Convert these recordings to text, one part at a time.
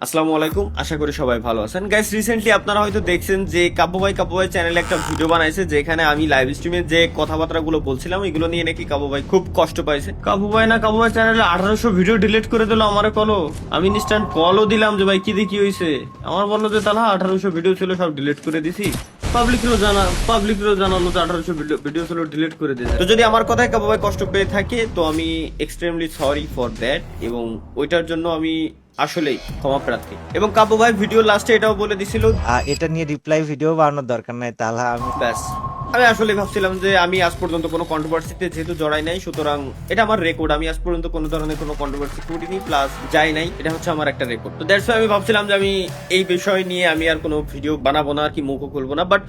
আসসালামু আলাইকুম, আশা করি সবাই ভালো আছেন। গাইস, রিসেন্টলি আপনারা হয়তো দেখছেন যে কাব্য ভাই চ্যানেলে একটা ভিডিও বানাইছে, যেখানে আমি লাইভ স্ট্রিমে যে কথাবার্তাগুলো বলছিলাম এগুলো নিয়ে নাকি কাব্য ভাই খুব কষ্ট পাইছে। কাব্য ভাই চ্যানেলে 1800 ভিডিও ডিলিট করে দিল। আমারে কলো, আমি ইনস্ট্যান্ট কলও দিলাম যে ভাই কি দেখি হয়েছে। আমার বললো যে তাহলে 1800 ভিডিও ছিল, সব ডিলিট করে দিছি। পাবলিকেরও জানালো যে 1800 ভিডিও ছিল, ডিলিট করে দিয়েছে। তো যদি আমার কথায় কাব্য ভাই কষ্ট পেয়ে থাকে তো আমি এক্সট্রিমলি সরি ফর দ্যাট, এবং ওইটার জন্য আমি আসলেই ক্ষমা প্রার্থী। এবং কাব্য ভাই ভিডিও লাস্টে এটাও বলে দিছিল এটা নিয়ে রিপ্লাই ভিডিও বানানোর দরকার নাই, তাহলে আমি ব্যাস। আমি আসলে ভাবছিলাম যে আমি আজ পর্যন্ত কোনো কন্ট্রোভার্সিতে যেহেতু জড়াই নাই, সুতরাং এটা আমার রেকর্ড। আমি আজ পর্যন্ত কোনো ধরনের কোনো কন্ট্রোভার্সি করিনি, প্লাস যাই নাই, এটা হচ্ছে আমার একটা রেকর্ড। তো দ্যাটস আমি ভাবছিলাম যে আমি এই বিষয় নিয়ে আমি আর কোনো ভিডিও বানাবো না, আর কি মুখও খুলবো না। বাট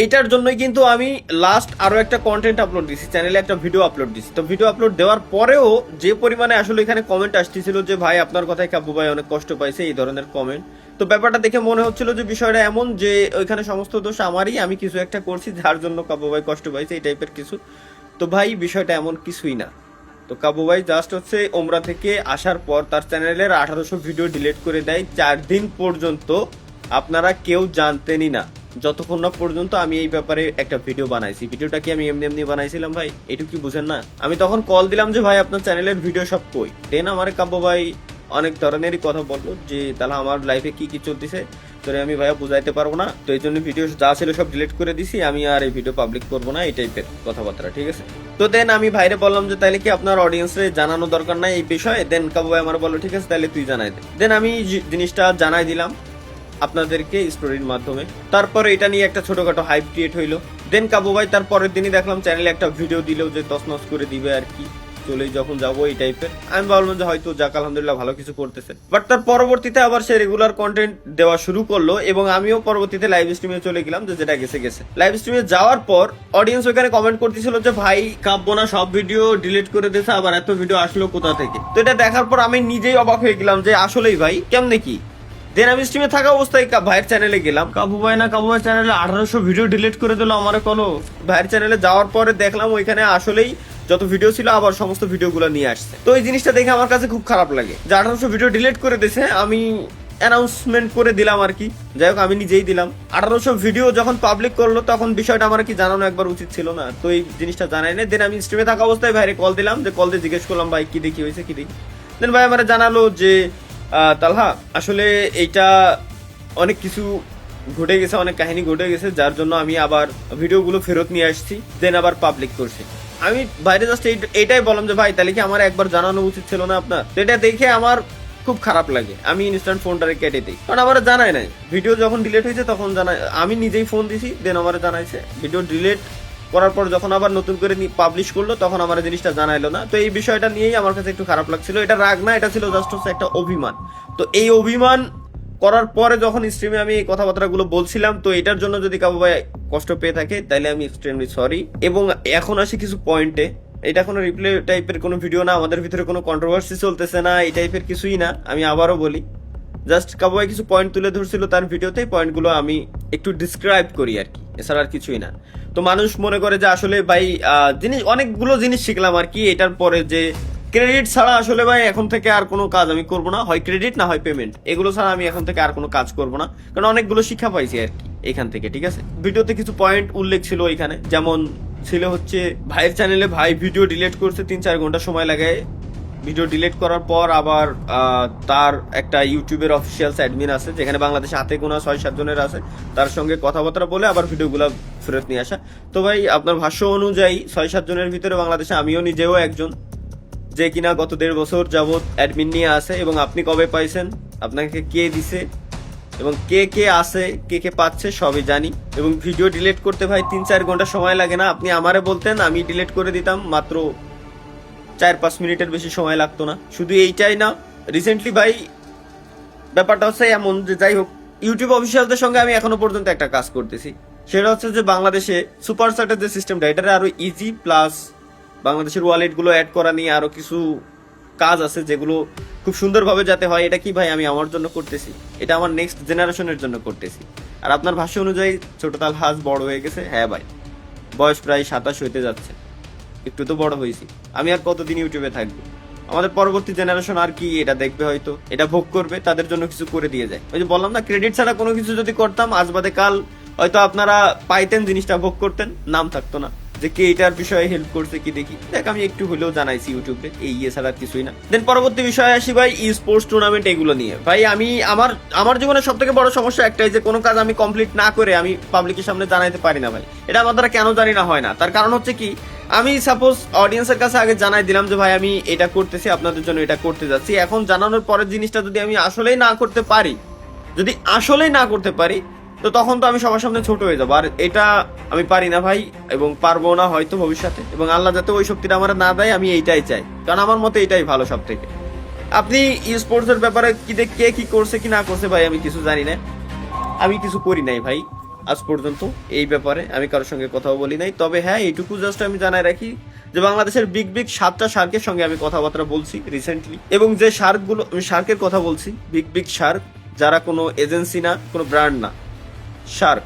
এইটার জন্যই কিন্তু আমি লাস্ট আরো একটা কন্টেন্ট আপলোড দিছি, চ্যানেলে একটা ভিডিও আপলোড দিছি। তো ভিডিও আপলোড দেওয়ার পরেও যে পরিমাণে আসলে এখানে কমেন্ট আসতেছিল যে ভাই আপনার কথায় কাব্য ভাই অনেক কষ্ট পাইছে, এই ধরনের কমেন্ট। তো ব্যাপারটা দেখে মনে হচ্ছিল যে বিষয়টা এমন যে ওইখানে সমস্ত দোষ আমারই, আমি কিছু একটা করছি যার জন্য কাব্য ভাই কষ্ট পাইছে, এই টাইপের কিছু। তো ভাই বিষয়টা এমন কিছুই না। তো কাব্য ভাই জাস্ট হচ্ছে ওমরা থেকে আসার পর তার চ্যানেলের 1800 ভিডিও ডিলিট করে দেয় 4 দিন পর্যন্ত। আপনারা কেউ জানতেনই না যতক্ষণ না পর্যন্ত আমি এই ব্যাপারে একটা ভিডিও বানাইছি। ভিডিওটা কি আমি এমনি এমনি বানাইছিলাম ভাই? এটুকু কি বুঝেন না? আমি তখন কল দিলাম যে ভাই আপনার চ্যানেলের ভিডিও সব কই। দেন আমার কাব্য ভাই অনেক ধরনেরই কথা বললো যে তাহলে আমার লাইফে কি কি চলতেছে তোরে আমি ভাইয়া বুঝাইতে পারবো না, তো এই জন্য ভিডিও যা ছিল সব ডিলিট করে দিছি, আমি আর এই ভিডিও পাবলিক করবো না, এই টাইপের কথাবার্তা। ঠিক আছে। তো দেন আমি ভাইরে বললাম যে তাইলে কি আপনার অডিয়েন্সরে জানানো দরকার নাই এই বিষয়ে? দেন কাবু ভাই আমার বললো ঠিক আছে তাহলে তুই জানাই দে। দেন আমি জিনিসটা জানাই দিলাম আপনাদেরকে স্টোরির মাধ্যমে। তারপরে এটা নিয়ে একটা ছোটখাটো হাইপ ক্রিয়েট হইলো। দেন কাবু ভাই তার পরের দিনই দেখলাম চ্যানেলে একটা ভিডিও দিলেও যে তছনছ করে দিবে আর কি, চলেই যখন যাবো এই টাইপের। আমি ভাবলাম যে হয়তো যাক আলহামদুলিল্লাহ ভালো কিছু করতেছে। বাট তার পরবর্তীতে আবার সে রেগুলার কন্টেন্ট দেওয়া শুরু করলো, এবং আমিও পরবর্তীতে লাইভ স্ট্রিমে চলে গেলাম, যে যেটা গেছে। লাইভ স্ট্রিমে যাওয়ার পর অডিয়েন্স ওখানে কমেন্ট করতেছিল যে ভাই কাব্য না সব ভিডিও ডিলিট করে দিয়েছে, আবার এত ভিডিও আসলো কোথা থেকে? তো এটা দেখার পর আমি নিজেই অবাক হয়ে গেলাম যে আসলেই ভাই কেমনে কি। দেন আমি স্ট্রিমে থাকা অবস্থায় ভাইয়ের চ্যানেলে গেলাম। কাবু ভাই চ্যানেলে 1800 ভিডিও ডিলিট করে দিল। আমার কলো ভাইয়ের চ্যানেলে যাওয়ার পরে দেখলাম ওইখানে আসলেই যত ভিডিও ছিল আবার সমস্ত ভিডিওগুলো নিয়ে আসছে। তো এই জিনিসটা দেখে আমার কাছে খুব খারাপ লাগে যে 1800 ভিডিও ডিলিট করে দিয়েছে। আমি অ্যানাউন্সমেন্ট করে দিলাম আর কি, যাই হোক আমি নিজেই দিলাম। 1800 ভিডিও যখন পাবলিক করলো তখন বিষয়টা আমার কি জানানো একবার উচিত ছিল না? তো এই জিনিসটা জানাই না। দেন আমি স্ট্রিমে থাকা অবস্থায় ভাইরে কল দিলাম, যে কল দিয়ে জিজ্ঞেস করলাম ভাই কি দেখি হয়েছে, কি দেখি। দেন ভাই আমার জানালো যে তালহা আসলে এইটা অনেক কিছু ঘটে গেছে, অনেক কাহিনী ঘটে গেছে, যার জন্য আমি আবার ভিডিওগুলো ফেরত নিয়ে আসছি, দেন আবার পাবলিক করছি। আমি বাইরে জাস্ট এইটাই বললাম যে ভাই তাহলে কি আমার একবার জানানো উচিত ছিল না আপনার? তো এটা দেখে আমার খুব খারাপ লাগে। আমি ইনস্ট্যান্ট ফোনটারে কেটে দিই, কারণ আমার জানাই নাই। ভিডিও যখন ডিলিট হয়েছে তখন জানাই, আমি নিজেই ফোন দিছি, দেন আমার জানাইছে। ভিডিও ডিলিট করার পর যখন আবার নতুন করে পাবলিশ করলো তখন আমার জিনিসটা জানাইলো না। তো এই বিষয়টা নিয়েই আমার কাছে একটু খারাপ লাগছিল। এটা রাগ না, এটা ছিল জাস্ট হচ্ছে একটা অভিমান। তো এই অভিমান করার পরে যখন স্ট্রিমে আমি এই কথাবার্তাগুলো বলছিলাম, তো এটার জন্য যদি কাবু ভাই কষ্ট পেয়ে থাকে তাহলে আমি এক্সট্রিমলি সরি। এবং এখন আসি কিছু পয়েন্টে। এটা কোনো রিপ্লে টাইপের কোনো ভিডিও না, আমাদের ভিতরে কোনো কন্ট্রোভার্সি চলতেছে না, এই টাইপের কিছুই না। আমি আবারও বলি, জাস্ট কাবু ভাই কিছু পয়েন্ট তুলে ধরছিল তার ভিডিওতে, পয়েন্টগুলো আমি একটু ডিসক্রাইব করি আর কি, এছাড়া আর কিছুই না। তো মানুষ মনে করে যে আসলে ভাই অনেকগুলো জিনিস শিখলাম আর কি এটার পরে, যে ক্রেডিট ছাড়া আসলে ভাই এখন থেকে আর কোনো কাজ আমি করবো না, হয় ক্রেডিট না হয় পেমেন্ট, এগুলো ছাড়া আমি এখন থেকে আর কোনো কাজ করবো না, কারণ অনেকগুলো শিক্ষা পাইছি আর কি এখান থেকে। ঠিক আছে, ভিডিওতে কিছু পয়েন্ট উল্লেখ ছিল এখানে, যেমন ছিল হচ্ছে ভাইয়ের চ্যানেলে ভাই ভিডিও ডিলিট করছে 3-4 ঘন্টা সময় লাগে। ভিডিও ডিলিট করার পর আবার তার একটা ইউটিউবের অফিসিয়াল অ্যাডমিন আছে, যেখানে বাংলাদেশে হাতে গোনা 6-7 জনের আছে, তার সঙ্গে কথাবার্তা বলে আবার ভিডিওগুলো ফেরত নিয়ে আসা। তো ভাই আপনার ভাষ্য অনুযায়ী 6-7 জনের ভিতরে বাংলাদেশে আমিও নিজেও একজন, যে কিনা গত 1.5 বছর যাবত অ্যাডমিন নিয়ে আছে। এবং আপনি কবে পাইছেন, আপনাকে কে দিছে, এবং কে কে আছে, কে কে পাচ্ছে সবই জানি। এবং ভিডিও ডিলিট করতে ভাই 3-4 ঘন্টা সময় লাগে না। আপনি আমারে বলতেন আমি ডিলিট করে দিতাম, মাত্র 4-5 মিনিটের বেশি সময় লাগতো না। শুধু এইটাই না, রিসেন্টলি ভাই ব্যাপারটা হচ্ছে এমন যে যাই হোক, ইউটিউব অফিসিয়ালদের সঙ্গে আমি এখনো পর্যন্ত একটা কাজ করতেছি, সেটা হচ্ছে যে বাংলাদেশে সুপার চ্যাটের যে সিস্টেমটা, এটা আরো ইজি, প্লাস বাংলাদেশের ওয়ালেট গুলো অ্যাড করা নিয়ে আরো কিছু কাজ আছে যেগুলো খুব সুন্দরভাবে যাতে হয়। এটা কি ভাই আমি আমার জন্য করতেছি, এটা আমার নেক্সট জেনারেশনের জন্য করতেছি। আর আপনার ভাষ্য অনুযায়ী ছোট তালহাজ বড় হয়ে গেছে। হ্যাঁ ভাই, বয়স প্রায় 27 হইতে যাচ্ছে, একটু তো বড় হয়েছি। আমি আর কতদিন ইউটিউবে থাকবো? আমাদের পরবর্তী জেনারেশন আর কি এটা দেখবে, হয়তো এটা ভোগ করবে, তাদের জন্য কিছু করে দিয়ে যায়। ওই যে বললাম না, ক্রেডিট ছাড়া কোনো কিছু যদি করতাম আজ বাদে কাল হয়তো আপনারা পাইতেন, জিনিসটা ভোগ করতেন, নাম থাকতো না যে কে এটার বিষয়ে হেল্প করছে কি দেখি। দেখ আমি একটু হলেও জানাইছি ইউটিউবে, এই ছাড়া আর কিছুই না। দেন পরবর্তী বিষয়ে আসি ভাই, ই স্পোর্টস টুর্নামেন্ট এগুলো নিয়ে। ভাই আমি আমার জীবনের সব থেকে বড় সমস্যা একটাই, যে কোনো কাজ আমি কমপ্লিট না করে আমি পাবলিকের সামনে জানাইতে পারি না ভাই। এটা আমার দ্বারা কেন জানি না হয় না। তার কারণ হচ্ছে কি, আমি সাপোজ অডিয়েন্সের কাছে আগে জানাই দিলাম যে ভাই আমি এটা করতেছি, আপনাদের জন্য এটা করতে যাচ্ছি। এখন জানানোর পরের জিনিসটা যদি আমি আসলেই না করতে পারি, তো তখন তো আমি সবার সামনে ছোট হয়ে যাবো। আর এটা আমি পারি না ভাই, এবং পারবো না হয়তো ভবিষ্যতে। এবং আল্লাহ যাতে ওই শক্তিটা আমার না দেয়, আমি এইটাই চাই, কারণ আমার মতে এটাই ভালো সব থেকে। আপনি ই স্পোর্টস এর ব্যাপারে কে কি করছে কি না করছে ভাই আমি কিছু জানি না, আমি কিছু করি নাই ভাই আজ পর্যন্ত। এই ব্যাপারে আমি কারোর সঙ্গে কথাও বলি নাই। তবে হ্যাঁ, এইটুকু জাস্ট আমি জানাই রাখি যে বাংলাদেশের বিগ 7টা শার্কের সঙ্গে আমি কথাবার্তা বলছি রিসেন্টলি, এবং যে শার্কগুলো, আমি শার্কের কথা বলছি, বিগ শার্ক, যারা কোনো এজেন্সি না, কোনো ব্র্যান্ড না, শার্ক,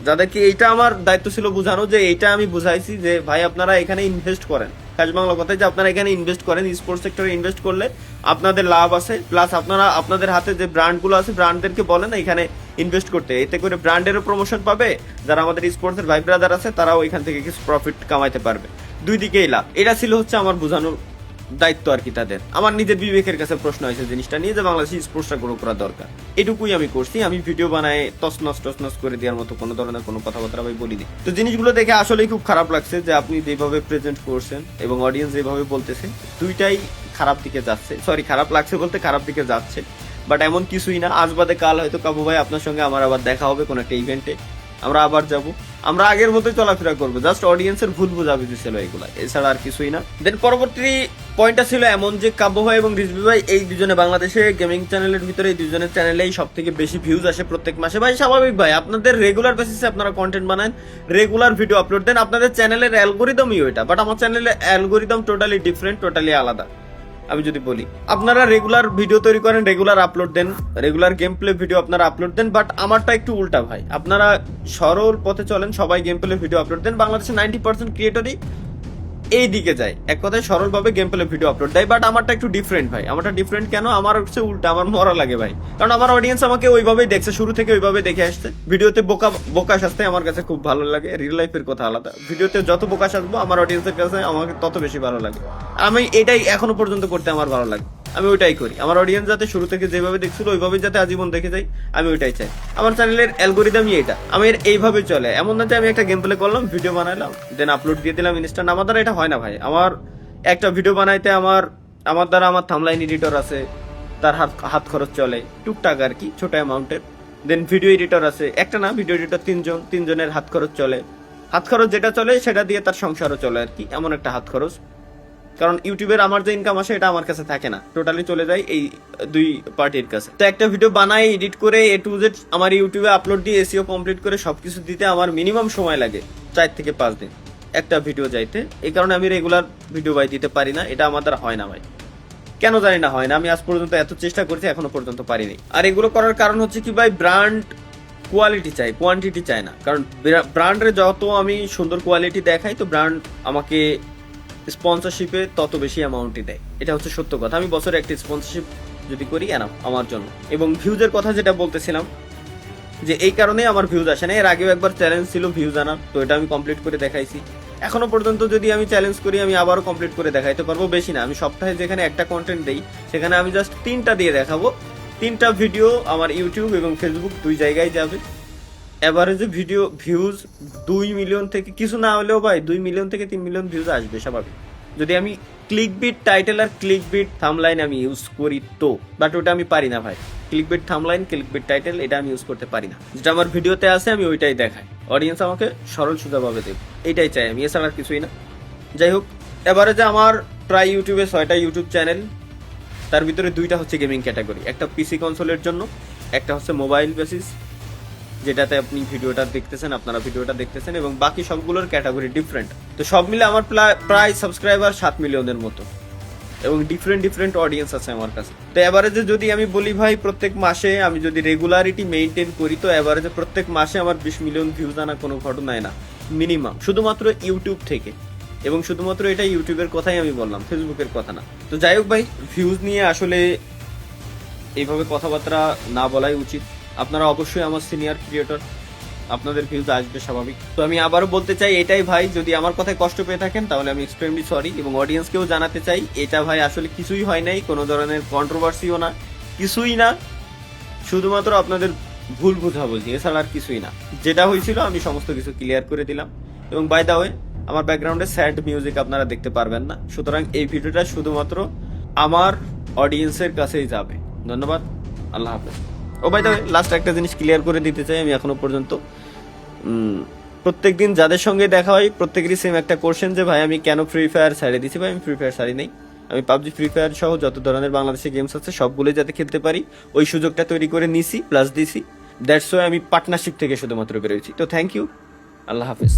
যাদেরকে এইটা আমার দায়িত্ব ছিল বোঝানো, যে এইটা আমি বুঝাইছি যে ভাই আপনারা এখানে ইনভেস্ট করেন, কাজ বাংলা কথায়, যে আপনারা এখানে ইনভেস্ট করেন, স্পোর্টস সেক্টরে ইনভেস্ট করলে আপনাদের লাভ আছে, প্লাস আপনারা আপনাদের হাতে যে ব্র্যান্ডগুলো আছে ব্র্যান্ডদেরকে বলেন এখানে ইনভেস্ট করতে, এতে করে ব্র্যান্ডেরও প্রমোশন পাবে, যারা আমাদের স্পোর্টসের ভাই ব্রাদার আছে তারাও এখান থেকে কিছু প্রফিট কামাইতে পারবে, দুই দিকেই লাভ। এটা ছিল হচ্ছে আমার বোঝানোর দায়িত্ব আর কি তাদের। আমার নিজের বিবেকের কাছে প্রশ্ন হয়েছে জিনিসটা নিয়ে, যে বাংলাদেশি স্পোর্টসটা গ্রো করা দরকার, এটুকুই আমি করছি। আমি ভিডিও বানায় টসনস করে দেওয়ার মতো কোনো ধরনের কোনো কথাবার্তা আমি বলিনি। তো জিনিসগুলো দেখে আসলেই খুব খারাপ লাগছে যে আপনি যেভাবে প্রেজেন্ট করছেন এবং অডিয়েন্স যেভাবে বলতেছে, দুইটাই খারাপ দিকে যাচ্ছে। সরি, খারাপ লাগছে বলতে খারাপ দিকে যাচ্ছে, বাট এমন কিছুই না। আজ বাদে কাল হয়তো কাবু ভাই আপনার সঙ্গে আমার আবার দেখা হবে কোনো একটা ইভেন্টে, আমরা আবার যাব, আমরা আগের মতোই চলাফেরা করবো। জাস্ট অডিয়েন্সের ভুল বোঝাবুঝি ছিল এগুলা, এছাড়া আর কিছুই না। দেন পরবর্তী পয়েন্টটা ছিল এমন যে কাব্য ভাই এবং রিজভি ভাই এই দুজনে বাংলাদেশে গেমিং চ্যানেলের ভিতরে এই দুজনের চ্যানেলেই সব থেকে বেশি ভিউজ আসে প্রত্যেক মাসে। ভাই স্বাভাবিক ভাই, আপনাদের রেগুলার বেসিসে আপনারা কন্টেন্ট বানান, রেগুলার ভিডিও আপলোড দেন, আপনাদের চ্যানেলের অ্যালগোরিদমই ওইটা। বাট আমার চ্যানেলের অ্যালগোরিদম টোটালি ডিফারেন্ট, টোটালি আলাদা। আমি যদি বলি, আপনারা রেগুলার ভিডিও তৈরি করেন, রেগুলার আপলোড দেন, রেগুলার গেম প্লে ভিডিও আপনারা আপলোড দেন, বাট আমারটা একটু উল্টা ভাই। আপনারা সরল পথে চলেন, সবাই গেম প্লে ভিডিও আপলোড দেন। বাংলাদেশের 90% ক্রিয়েটরই এই দিকে যায়, এক কথায় সরলভাবে গেম প্লে ভিডিও আপলোড দেয়। বাট আমারটা একটু ডিফারেন্ট ভাই। আমারটা ডিফারেন্ট কেন? আমার হচ্ছে উল্টা, আমার মরা লাগে ভাই, কারণ আমার অডিয়েন্স আমাকে ওইভাবেই দেখছে, শুরু থেকে ওইভাবে দেখে আসছে। ভিডিওতে বোকা সাজতে আমার কাছে খুব ভালো লাগে, রিয়েল লাইফের কথা আলাদা। ভিডিওতে যত বোকা সাজবো আমার অডিয়েন্সের কাছে আমাকে তত বেশি ভালো লাগে। আমি এটাই এখনো পর্যন্ত করতে আমার ভালো লাগে, আমি ওইটাই করি। আমার অডিয়েন্স যাতে শুরু থেকে যেভাবে দেখছিল ওইভাবে যাতে আজীবন দেখে যাই, আমি ওইটাই চাই। আমার চ্যানেলের অ্যালগোরিদমই এটা, আমি এইভাবে চলে। এমন না যে আমি একটা গেম প্লে করলাম, ভিডিও বানাইলাম, দেন আপলোড দিয়ে দিলাম ইনস্টা। আমার দ্বারা এটা হয় না ভাই। আমার একটা ভিডিও বানাইতে আমার দ্বারা আমার থাম্বনেইল এডিটর আছে, তার হাত খরচ চলে টুকটাক আর কি, ছোট অ্যামাউন্টের। দেন ভিডিও এডিটর আছে, একটা না, ভিডিও এডিটর তিনজনের হাত খরচ চলে। হাত খরচ যেটা চলে সেটা দিয়ে তার সংসারও চলে আর কি, এমন একটা হাত খরচ। কারণ ইউটিউবের আমার যে ইনকাম আসে এটা আমার কাছে থাকে না, টোটালি চলে যায় এই দুই পার্টির কাছে। তো একটা ভিডিও বানাই, এডিট করে A to Z আমার ইউটিউবে আপলোড দিয়ে এসইও কমপ্লিট করে সবকিছু দিতে আমার মিনিমাম সময় লাগে 4 থেকে 5 দিন একটা ভিডিও যাইতে। এই কারণে আমি রেগুলার ভিডিও ভাই দিতে পারি না, এটা আমার দ্বারা হয় না ভাই। কেন জানি না হয় না, আমি আজ পর্যন্ত এত চেষ্টা করছি, এখনো পর্যন্ত পারিনি। আর এগুলো করার কারণ হচ্ছে কি ভাই, ব্র্যান্ড কোয়ালিটি চাই, কোয়ান্টিটি চায় না। কারণ ব্র্যান্ডের যত আমি সুন্দর কোয়ালিটি দেখাই, তো ব্র্যান্ড আমাকে স্পন্সরশিপে তত বেশি অ্যামাউন্টই দেয়। এটা হচ্ছে সত্য কথা। আমি বছরে একটা স্পন্সরশিপ যদি করি এনাফ আমার জন্য। এবং ভিউজের কথা যেটা বলতেছিলাম, যে এই কারণে আমার ভিউজ আসে না। এর আগেও একবার চ্যালেঞ্জ ছিল ভিউজ আনার, তো এটা আমি কমপ্লিট করে দেখাইছি। এখনো পর্যন্ত যদি আমি চ্যালেঞ্জ করি, আমি আবারও কমপ্লিট করে দেখাইতে পারবো। বেশি না, আমি সপ্তাহে যেখানে একটা কন্টেন্ট দেই সেখানে আমি জাস্ট 3টা দিয়ে দেখাবো। 3টা ভিডিও আমার ইউটিউব এবং ফেসবুক দুই জায়গায় যাবে। এভারেজে ভিডিও ভিউজ 2 মিলিয়ন থেকে কিছু না হলেও ভাই 2 মিলিয়ন থেকে 3 মিলিয়ন ভিউজ আসবে স্বাভাবিক, যদি আমি ক্লিকবিট টাইটেল আর ক্লিকবিট থাম্বলাইন আমি ইউজ করি তো। বাট ওটা আমি পারি না ভাই, ক্লিকবিট থাম্বলাইন, ক্লিকবিট টাইটেল এটা আমি ইউজ করতে পারি না। যেটা আমার ভিডিওতে আছে আমি ওইটাই দেখাই, অডিয়েন্স আমাকে সরল সোজাভাবে দেব, এইটাই চাই আমি, এছাড়া আর কিছুই না। যাই হোক, এভারেজে আমার প্রায় ইউটিউবে 6টা ইউটিউব চ্যানেল, তার ভিতরে 2টা হচ্ছে গেমিং ক্যাটাগরি, একটা পিসি কনসোলের জন্য, একটা হচ্ছে মোবাইল বেসিস যেটাতে আপনি ভিডিওটা দেখতেছেন, এবং বাকি সবগুলোর ক্যাটাগরি ডিফারেন্ট। তো সব মিলে আমার প্রায় সাবস্ক্রাইবার 7 মিলিয়নের মতো, এবং ডিফারেন্ট অডিয়েন্স আছে আমার কাছে। তো এভারেজে যদি আমি বলি ভাই, প্রত্যেক মাসে আমি যদি রেগুলারিটি মেইনটেইন করি, তো এভারেজে প্রত্যেক মাসে আমার 20 মিলিয়ন ভিউজ আনা কোনো ঘটনায় না মিনিমাম, শুধুমাত্র ইউটিউব থেকে। এবং শুধুমাত্র এটা ইউটিউবের কথাই আমি বললাম, ফেসবুকের কথা না। তো যাই হোক ভাই, ভিউজ নিয়ে আসলে এইভাবে কথাবার্তা না বলাই উচিত। আপনারা অবশ্যই আমার সিনিয়র ক্রিয়েটর, আপনাদের ভিউজ আসবে স্বাভাবিক। তো আমি আবারও বলতে চাই এটাই ভাই, যদি আমার কথায় কষ্ট পেয়ে থাকেন তাহলে আমি এক্সট্রিমলি সরি, এবং অডিয়েন্সকেও জানাতে চাই এটা ভাই আসলে কিছুই হয় নাই, কোনো ধরনের কন্ট্রোভার্সিও না, কিছুই না, শুধুমাত্র আপনাদের ভুল বোঝাবুঝি, এছাড়া আর কিছুই না। যেটা হয়েছিল আমি সমস্ত কিছু ক্লিয়ার করে দিলাম। এবং বাই দা ওয়ে, আমার ব্যাকগ্রাউন্ডে স্যাড মিউজিক আপনারা দেখতে পারবেন না, সুতরাং এই ভিডিওটা শুধুমাত্র আমার অডিয়েন্সের কাছেই যাবে। ধন্যবাদ, আল্লাহ হাফেজ। ও বাই দা ওয়ে, লাস্ট একটা জিনিস ক্লিয়ার করে দিতে চাই, আমি এখনো পর্যন্ত প্রত্যেকদিন যাদের সঙ্গে দেখা হয় প্রত্যেকেরই সেম একটা কোশ্চেন যে ভাই আমি কেন ফ্রি ফায়ার ছাড়ে দিছি। ভাই আমি ফ্রি ফায়ার ছাড়ি নাই, আমি পাবজি, ফ্রি ফায়ার সহ যত ধরনের বাংলাদেশে গেমস আছে সবগুলোই যাতে খেলতে পারি ওই সুযোগটা তৈরি করে নিছি, প্লাস দিছি। দ্যাটস ওয়াই আমি পার্টনারশিপ থেকে শুধুমাত্র বেরোয়েছি। তো থ্যাংক ইউ, আল্লাহ হাফিজ।